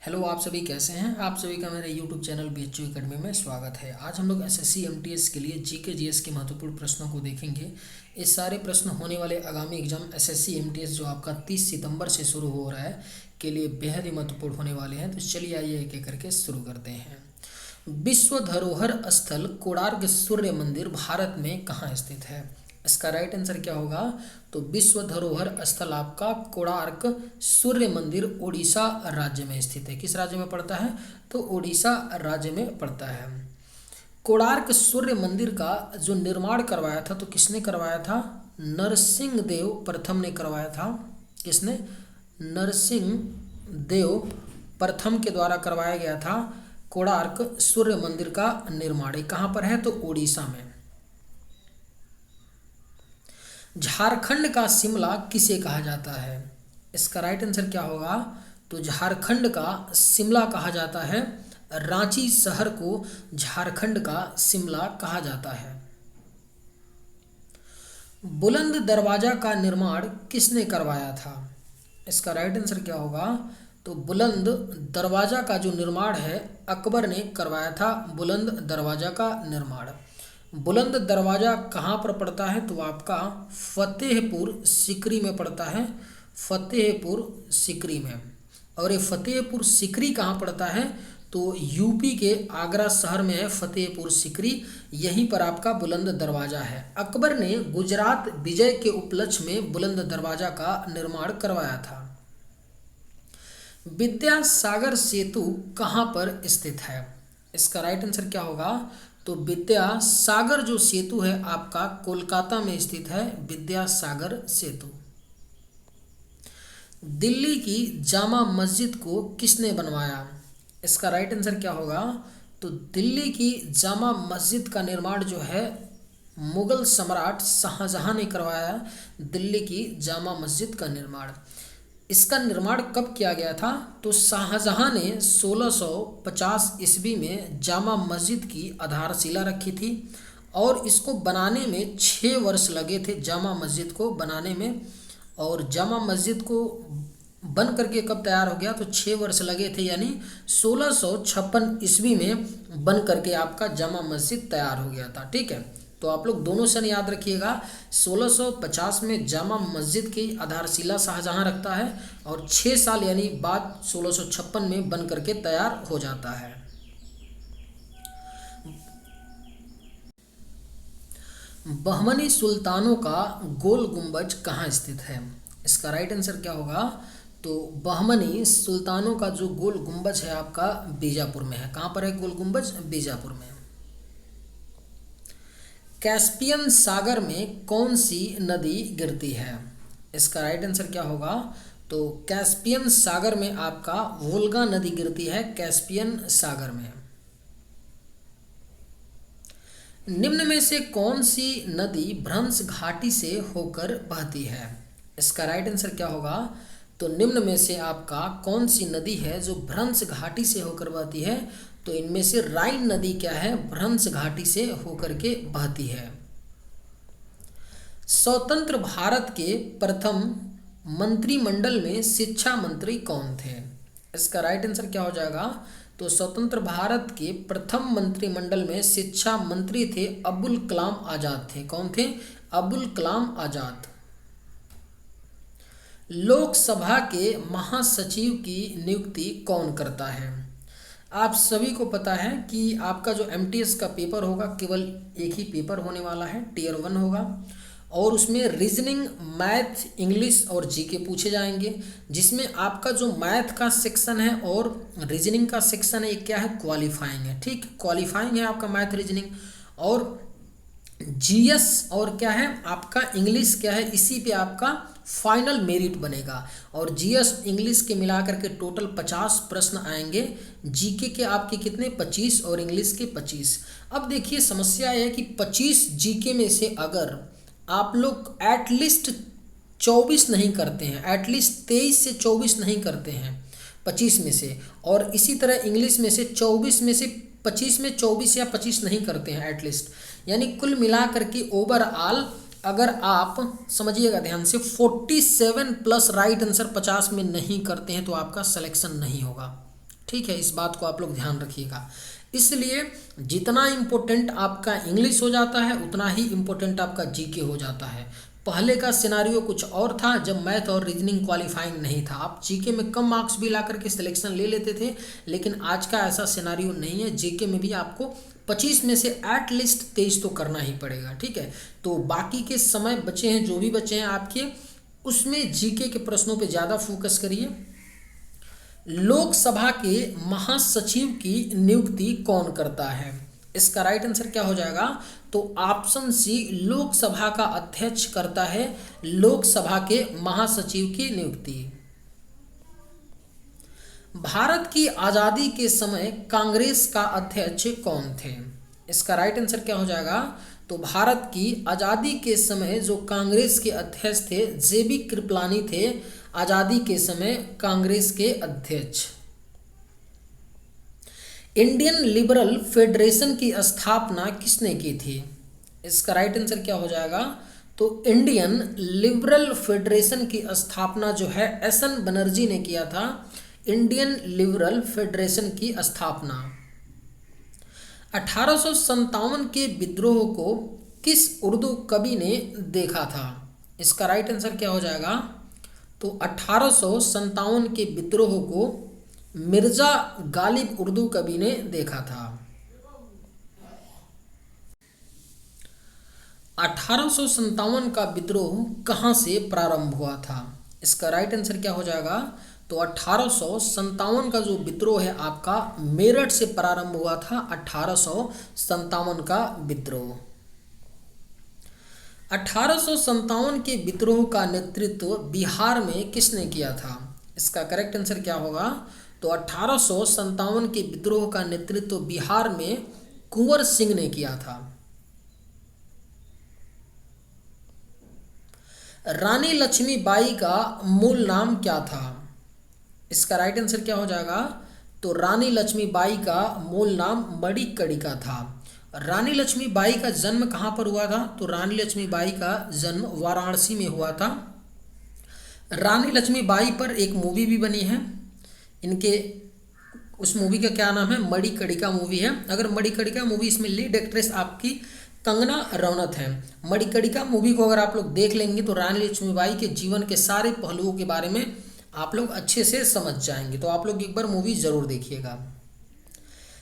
Hello, आप सभी कैसे हैं। आप सभी का मेरे यूट्यूब चैनल BHU एकेडमी में स्वागत है। आज हम लोग SSC MTS के लिए GK GS के महत्वपूर्ण प्रश्नों को देखेंगे। ये सारे प्रश्न होने वाले आगामी एग्जाम SSC MTS जो आपका 30 सितंबर से शुरू हो रहा है के लिए बेहद ही महत्वपूर्ण होने वाले हैं। तो चलिए आइए एक एक करके शुरू करते हैं। विश्व धरोहर स्थल कोणार्क सूर्य मंदिर भारत में कहाँ स्थित है। इसका राइट आंसर क्या होगा। तो विश्व धरोहर स्थल आपका कोणार्क सूर्य मंदिर उड़ीसा राज्य में स्थित है। किस राज्य में पड़ता है। तो उड़ीसा राज्य में पड़ता है। कोणार्क सूर्य मंदिर का जो निर्माण करवाया था तो किसने करवाया था। नरसिंह देव प्रथम ने करवाया था। किसने। नरसिंह देव प्रथम के द्वारा करवाया गया था कोणार्क सूर्य मंदिर का निर्माण। ये कहाँ पर है। तो उड़ीसा में। झारखंड का शिमला किसे कहा जाता है। इसका राइट आंसर क्या होगा। तो झारखंड का शिमला कहा जाता है। रांची शहर को झारखंड का शिमला कहा जाता है। बुलंद दरवाजा का निर्माण किसने करवाया था। इसका राइट आंसर क्या होगा। तो बुलंद दरवाजा का जो निर्माण है अकबर ने करवाया था। बुलंद दरवाजा का निर्माण। बुलंद दरवाजा कहाँ पर पड़ता है। तो आपका फतेहपुर सीकरी में पड़ता है। फतेहपुर सीकरी में। और ये फतेहपुर सीकरी कहाँ पड़ता है। तो यूपी के आगरा शहर में है फतेहपुर सीकरी। यहीं पर आपका बुलंद दरवाजा है। अकबर ने गुजरात विजय के उपलक्ष्य में बुलंद दरवाजा का निर्माण करवाया था। विद्यासागर सेतु कहाँ पर स्थित है। इसका राइट आंसर क्या होगा। तो विद्यासागर जो सेतु है आपका कोलकाता में स्थित है। विद्यासागर सेतु। दिल्ली की जामा मस्जिद को किसने बनवाया। इसका राइट आंसर क्या होगा। तो दिल्ली की जामा मस्जिद का निर्माण जो है मुगल सम्राट शाहजहां ने करवाया। दिल्ली की जामा मस्जिद का निर्माण। इसका निर्माण कब किया गया था। तो शाहजहां ने 1650 ईस्वी में जामा मस्जिद की आधारशिला रखी थी और इसको बनाने में 6 वर्ष लगे थे। जामा मस्जिद को बनाने में। और जामा मस्जिद को बन करके कब तैयार हो गया। तो 6 वर्ष लगे थे, यानी 1656 ईस्वी में बन करके आपका जामा मस्जिद तैयार हो गया था। ठीक है, तो आप लोग दोनों सन याद रखिएगा। 1650 में जामा मस्जिद की आधारशिला शाहजहां रखता है और 6 साल यानी बाद 1656 में बन करके तैयार हो जाता है। बहमनी सुल्तानों का गोल गुंबज कहाँ स्थित है। इसका राइट आंसर क्या होगा। तो बहमनी सुल्तानों का जो गोल गुंबज है आपका बीजापुर में है। कहाँ पर है गोल गुंबज। बीजापुर में। कैस्पियन सागर में कौन सी नदी गिरती है। इसका राइट आंसर क्या होगा। तो कैस्पियन सागर में आपका वोल्गा नदी गिरती है। कैस्पियन सागर में। निम्न में से कौन सी नदी भ्रंश घाटी से होकर बहती है। इसका राइट आंसर क्या होगा। तो निम्न में से आपका कौन सी नदी है जो भ्रंश घाटी से होकर बहती है। तो इनमें से राइन नदी क्या है भ्रंश घाटी से होकर के बहती है। स्वतंत्र भारत के प्रथम मंत्रिमंडल में शिक्षा मंत्री कौन थे। इसका राइट आंसर क्या हो जाएगा। तो स्वतंत्र भारत के प्रथम मंत्रिमंडल में शिक्षा मंत्री थे अबुल कलाम आजाद थे। कौन थे। अबुल कलाम आजाद। लोकसभा के महासचिव की नियुक्ति कौन करता है। आप सभी को पता है कि आपका जो MTS का पेपर होगा केवल एक ही पेपर होने वाला है, Tier 1 होगा और उसमें रीजनिंग, मैथ, इंग्लिश और GK पूछे जाएंगे, जिसमें आपका जो मैथ का सेक्शन है और रीजनिंग का सेक्शन है ये क्या है क्वालिफाइंग है। ठीक, क्वालिफाइंग है आपका मैथ रीजनिंग। और GS और क्या है आपका इंग्लिश क्या है, इसी पे आपका फाइनल मेरिट बनेगा। और GS इंग्लिश के मिलाकर के टोटल 50 प्रश्न आएंगे। GK के आपके कितने 25 और इंग्लिश के 25। अब देखिए समस्या है कि 25 GK में से अगर आप लोग एटलीस्ट 24 नहीं करते हैं, एटलीस्ट 23 से 24 नहीं करते हैं 25 में से, और इसी तरह इंग्लिश में से 24 में से 25 में 24 या 25 नहीं करते हैं एटलीस्ट, यानी कुल मिला करके ओवरऑल अगर आप समझिएगा ध्यान से 47 प्लस राइट आंसर 50 में नहीं करते हैं तो आपका सिलेक्शन नहीं होगा। ठीक है, इस बात को आप लोग ध्यान रखिएगा। इसलिए जितना इम्पोर्टेंट आपका इंग्लिश हो जाता है उतना ही इम्पोर्टेंट आपका जीके हो जाता है। पहले का सिनारियो कुछ और था जब मैथ और रीजनिंग क्वालिफाइंग नहीं था, आप जीके में कम मार्क्स भी ला करके सिलेक्शन ले लेते थे, लेकिन आज का ऐसा सिनारियो नहीं है। जीके में भी आपको 25 में से एट लीस्ट 23 तो करना ही पड़ेगा, ठीक है। तो बाकी के समय बचे हैं, जो भी बचे हैं आपके, उसमें जीके के प्रश्नों पे ज़्यादा फोकस करिए। लोकसभा के महासचिव की नियुक्ति कौन करता है? इसका राइट आंसर क्या हो जाएगा? तो ऑप्शन सी, लोकसभा का अध्यक्ष करता है लोकसभा के महासचिव की नियुक्ति। भारत की आज़ादी के समय कांग्रेस का अध्यक्ष कौन थे? इसका राइट आंसर क्या हो जाएगा? तो भारत की आज़ादी के समय जो कांग्रेस के अध्यक्ष थे, जेबी कृपलानी थे आज़ादी के समय कांग्रेस के अध्यक्ष। इंडियन लिबरल फेडरेशन की स्थापना किसने की थी? इसका राइट आंसर क्या हो जाएगा? तो इंडियन लिबरल फेडरेशन की स्थापना जो है एस.एन. बनर्जी ने किया था। इंडियन लिबरल फेडरेशन की स्थापना। 1857 के विद्रोह को किस उर्दू कवि ने देखा था? इसका राइट आंसर क्या हो जाएगा? तो 1857 के विद्रोह को मिर्जा गालिब उर्दू कवि ने देखा था। 1857 का विद्रोह कहाँ से प्रारंभ हुआ था? इसका राइट आंसर क्या हो जाएगा? तो 1857 का जो विद्रोह है आपका मेरठ से प्रारंभ हुआ था। 1857 का विद्रोह। 1857 के विद्रोह का नेतृत्व बिहार में किसने किया था? इसका करेक्ट आंसर क्या होगा? तो 1857 के विद्रोह का नेतृत्व बिहार में कुंवर सिंह ने किया था। रानी लक्ष्मीबाई का मूल नाम क्या था? इसका राइट आंसर क्या हो जाएगा? तो रानी लक्ष्मीबाई का मूल नाम मणिकर्णिका था। रानी लक्ष्मीबाई का जन्म कहाँ पर हुआ था? तो रानी लक्ष्मीबाई का जन्म वाराणसी में हुआ था। रानी लक्ष्मीबाई पर एक मूवी भी बनी है इनके, उस मूवी का क्या नाम है? मणिकर्णिका मूवी है। अगर मणिकर्णिका मूवी, इसमें लीड एक्ट्रेस आपकी कंगना रनौत है। मणिकर्णिका मूवी को अगर आप लोग देख लेंगे तो रानी लक्ष्मीबाई के जीवन के सारे पहलुओं के बारे में आप लोग अच्छे से समझ जाएंगे। तो आप लोग एक बार मूवी जरूर देखिएगा।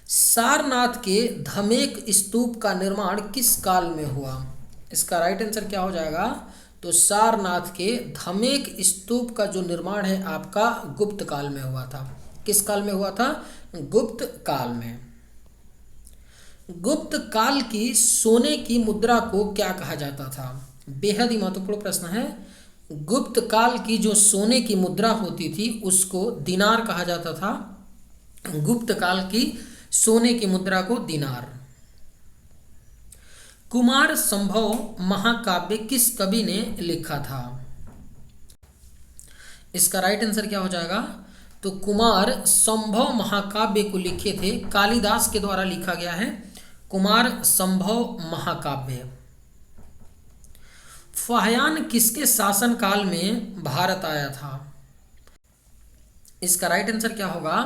सारनाथ के धमेक स्तूप का निर्माण किस काल में हुआ? इसका राइट आंसर क्या हो जाएगा? तो सारनाथ के धमेक स्तूप का जो निर्माण है आपका गुप्त काल में हुआ था। किस काल में हुआ था? गुप्त काल में। गुप्त काल की सोने की मुद्रा को क्या कहा जाता था? बेहद ही महत्वपूर्ण प्रश्न है। गुप्त काल की जो सोने की मुद्रा होती थी उसको दिनार कहा जाता था। गुप्त काल की सोने की मुद्रा को दिनार। कुमार संभव महाकाव्य किस कवि ने लिखा था? इसका राइट आंसर क्या हो जाएगा? तो कुमार संभव महाकाव्य को लिखे थे कालिदास के द्वारा लिखा गया है कुमार संभव महाकाव्य। फाह्यान किसके शासन काल में भारत आया था? इसका राइट आंसर क्या होगा?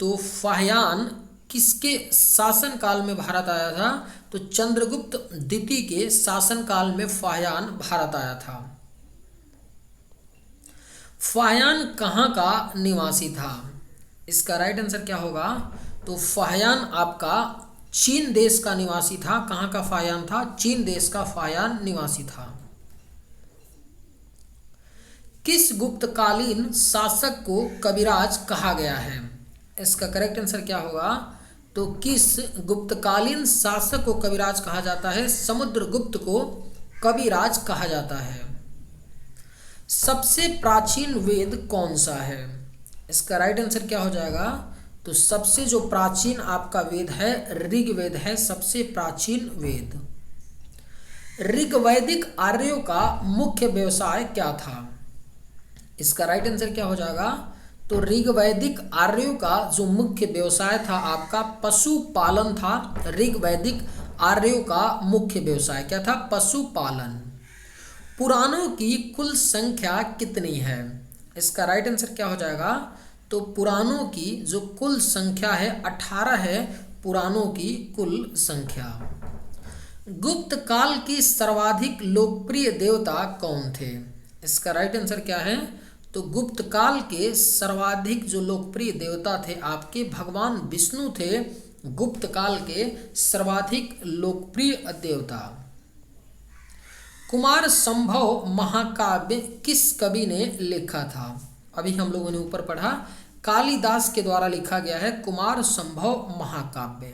तो फाह्यान किसके शासन काल में भारत आया था? तो चंद्रगुप्त द्वितीय के शासन काल में फाह्यान भारत आया था। फाह्यान कहाँ का निवासी था? इसका राइट आंसर क्या होगा? तो फाह्यान आपका चीन देश का निवासी था। कहाँ का फाह्यान था? चीन देश का फाह्यान निवासी था। किस गुप्तकालीन शासक को कविराज कहा गया है? इसका करेक्ट आंसर क्या होगा? तो किस गुप्तकालीन शासक को कविराज कहा जाता है? समुद्रगुप्त को कविराज कहा जाता है। सबसे प्राचीन वेद कौन सा है? इसका राइट आंसर क्या हो जाएगा? तो सबसे जो प्राचीन आपका वेद है ऋग्वेद है, सबसे प्राचीन वेद। ऋग्वैदिक आर्यों का मुख्य व्यवसाय क्या था? इसका राइट आंसर क्या हो जाएगा? तो ऋग्वैदिक आर्यों का जो मुख्य व्यवसाय था आपका पशुपालन था। ऋग्वैदिक आर्यों का मुख्य व्यवसाय क्या था? पशुपालन। पुराणों की कुल संख्या कितनी है? इसका राइट आंसर क्या हो जाएगा? तो पुराणों की जो कुल संख्या है 18 है, पुराणों की कुल संख्या। गुप्त काल की सर्वाधिक लोकप्रिय देवता कौन थे? इसका राइट आंसर क्या है? तो गुप्त काल के सर्वाधिक जो लोकप्रिय देवता थे आपके भगवान विष्णु थे, गुप्त काल के सर्वाधिक लोकप्रिय देवता। कुमार संभव महाकाव्य किस कवि ने लिखा था? अभी हम लोगों ने ऊपर पढ़ा, कालिदास के द्वारा लिखा गया है कुमार संभव महाकाव्य।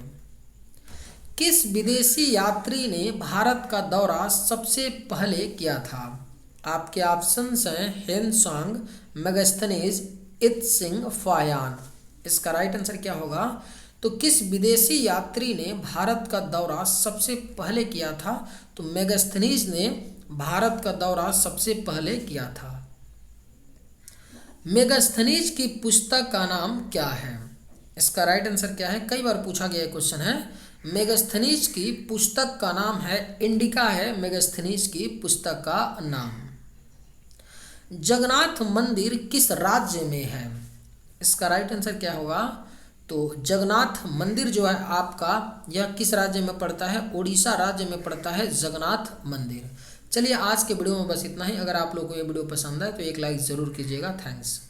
किस विदेशी यात्री ने भारत का दौरा सबसे पहले किया था? आपके ऑप्शंस हैं हेनसांग, मेगास्थनीज, इत्सिंग, फायान। इसका राइट आंसर क्या होगा? तो किस विदेशी यात्री ने भारत का दौरा सबसे पहले किया था? तो मेगास्थनीज ने भारत का दौरा सबसे पहले किया था। मेगास्थनीज की पुस्तक का नाम क्या है? इसका राइट आंसर क्या है? कई बार पूछा गया क्वेश्चन है। मेगास्थनीज की पुस्तक का नाम है इंडिका है मेगास्थनीज की पुस्तक का नाम। जगन्नाथ मंदिर किस राज्य में है? इसका राइट आंसर क्या होगा? तो जगन्नाथ मंदिर जो है आपका, यह किस राज्य में पड़ता है? उड़ीसा राज्य में पड़ता है जगन्नाथ मंदिर। चलिए आज के वीडियो में बस इतना ही। अगर आप लोगों को ये वीडियो पसंद है तो एक लाइक ज़रूर कीजिएगा। थैंक्स।